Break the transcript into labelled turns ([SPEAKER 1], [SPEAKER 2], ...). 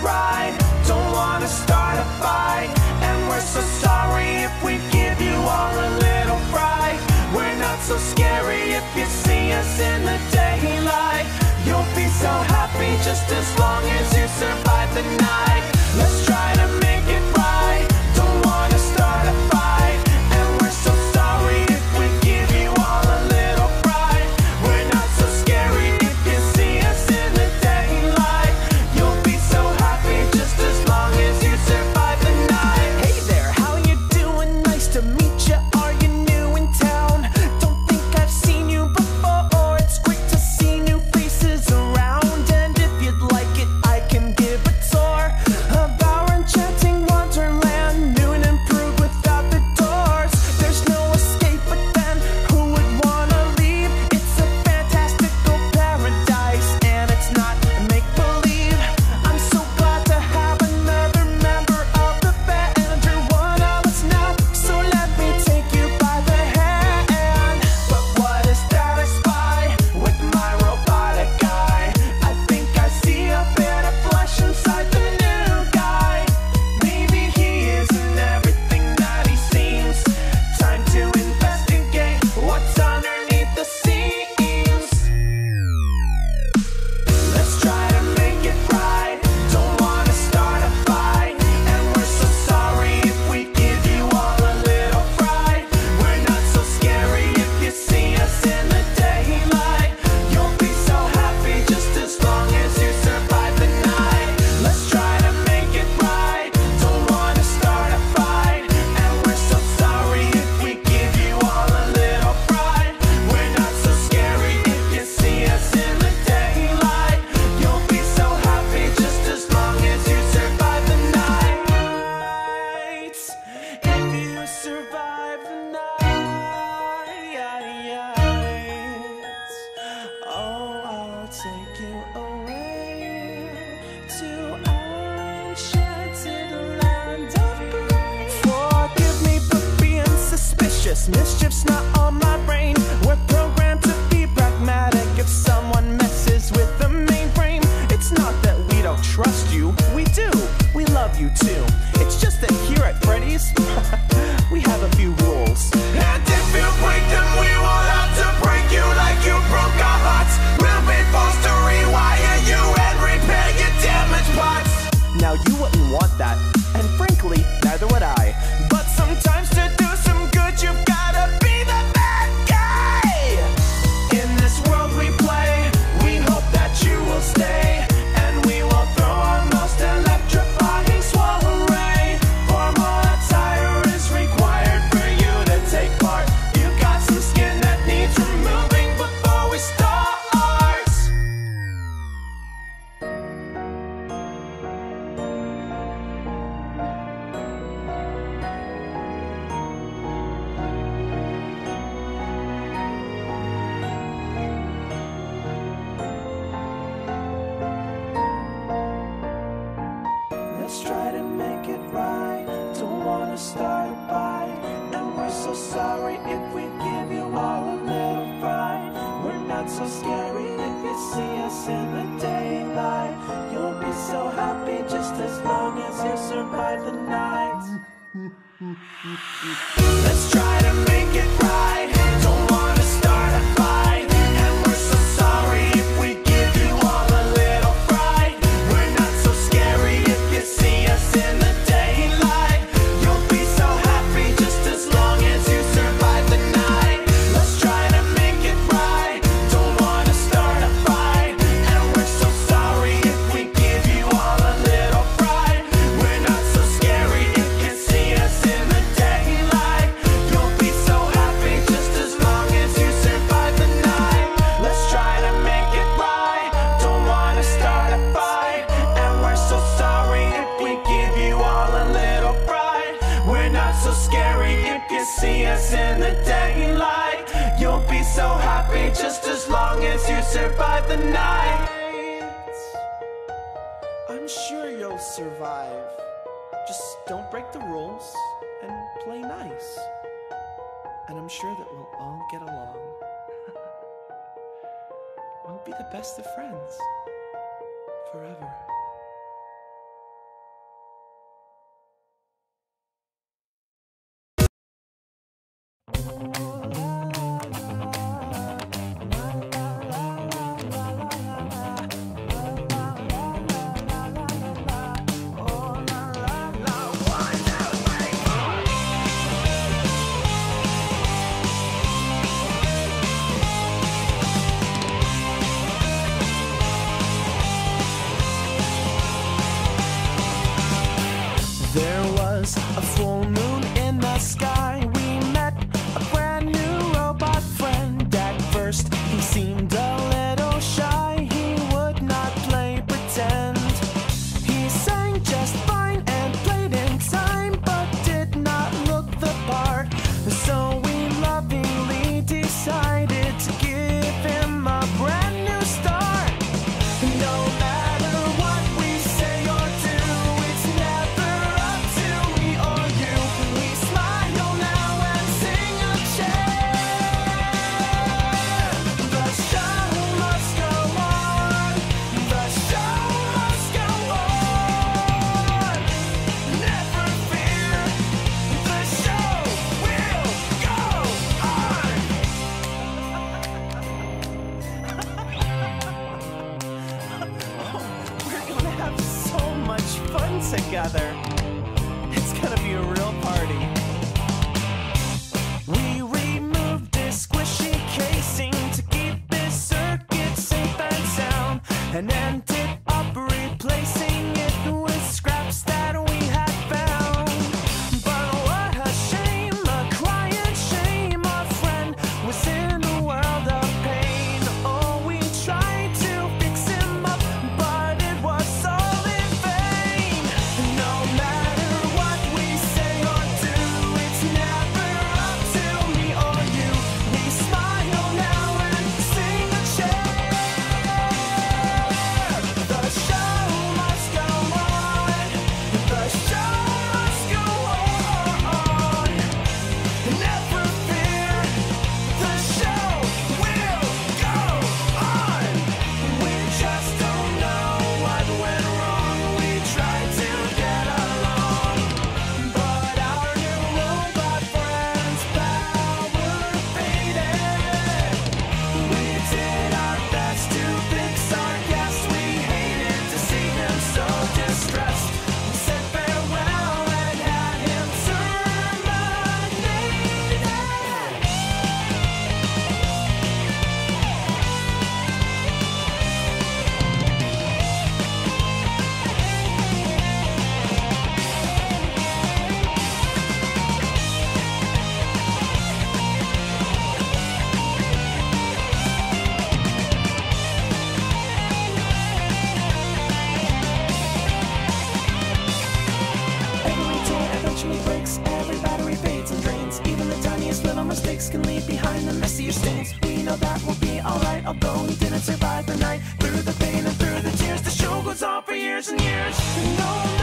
[SPEAKER 1] right. Don't wanna start a fight, and we're so sorry if we give you all a little fright. We're not so scary if you see us in the daylight. You'll be so happy just as long as you survive the night. Let's try to make it right. Don't wanna start a fight, and we're so sorry if we give you all a little fright. We're not so scary if you see us in the daylight. You'll be so happy just as long as you survive the night.
[SPEAKER 2] Hey there, how you doing? Nice to meet you. Are you new in town? Don't think I've seen you before. It's great to see new faces around, and if you'd like it, I can give a tour of our enchanting wonderland, new and improved without the doors. There's no escape, but then who would wanna leave? It's a fantastical paradise, and it's not make-believe. I'm so glad to have another member of the band. You're one of us now, so let me take you by the hand. But what is that I spy with my robotic eye? I think I see a bit of flesh inside the new guy. Maybe he isn't everything that he seems. Time to investigate what's underneath the scenes.
[SPEAKER 1] Let's try to make it right. Don't wanna start a fight, and we're so sorry if we give you all a little fright. We're not so scary if you see us in the daylight. You'll be so happy just as long as you survive the night. Let's try to make it right. Don't wanna start a fight, and we're so sorry if we give you all a little fright. We're not so scary if you see us in the daylight. You'll be so happy just as long as you survive the night.
[SPEAKER 2] If you survive the night, oh, I'll take you away to our enchanted land of grace. Forgive me for being suspicious. Mischief's not on my brain. We're programmed to be pragmatic. If someone messes with the mainframe, it's not that we don't trust you. We do. We love you too. It's just that here at Freddy's, we have a few rules.
[SPEAKER 1] And if you break them, we will have to break you like you broke our hearts. We'll be forced to rewire you and repair your damaged parts.
[SPEAKER 2] Now you wouldn't want that, and frankly, neither would I. But sometimes to do some good, you've gotta be the bad guy.
[SPEAKER 1] In this world we play, we hope that you will stay, and we will throw our most electrifying swallow ray. Four more attire is required for you to take part. You got some skin that needs removing before we start. Let's try to make it right. Don't wanna start a fight, and we're so sorry if we give you all a little fright. We're not so scary if you see us in the daylight. You'll be so happy just as long as you survive the night. Let's try to make it right. Don't wanna start a fight, and we're so sorry if we give you all a little fright. We're not so scary if you see us in the daylight. You'll be so happy just as long as you survive the night. Let's try to make it right. Don't wanna start a fight, and we're so sorry if we give you all a little fright. We're not so scary if you see us in the daylight. You'll be so happy just as long as you survive the night. Let's try to make it right. Don't wanna start a fight, and we're so sorry if we give you all a little fright. We're not so scary if you see us in the daylight. You'll be so happy just as long as you survive the night.
[SPEAKER 2] I'm sure you'll survive. Just don't break the rules and play nice. And I'm sure that we'll all get along. We'll be the best of friends forever. There was a full moon in the sky. We met a brand new robot friend. At first, he seemed a little shy. He would not play pretend. He sang just fine and played in time, but did not look the part. So we lovingly decided to give him a brand new start. No matter what we say or do, it's never up to me or you. We smile now and sing a chant. The show must go on. The show must go on. Never fear. The show will go on. We're gonna have so much fun together. It's gonna be a real party. We removed this squishy casing to keep this circuit safe and sound, and ended up replacing it with scraps that we had found. But what a shame, a crying shame, our friend was in a world of pain. Oh, we tried to fix him up, but it was all in vain. No matter what we say or do, it's never up to me or you. We smile now and sing a chant. The show must go on. The show must go on. Never fear. The show will go on. We just don't know what went wrong. We tried to get along, but our new robot friend's power faded. We did our best to fix our guest. We hated to see him so distressed. We said farewell and had him terminated. Every toy eventually breaks, every battery fades and drains. Even the tiniest little mistakes can leave behind the messiest stains. We know that we'll be alright, although we didn't survive the night. Through the pain and through the tears, the show goes on for years and years. No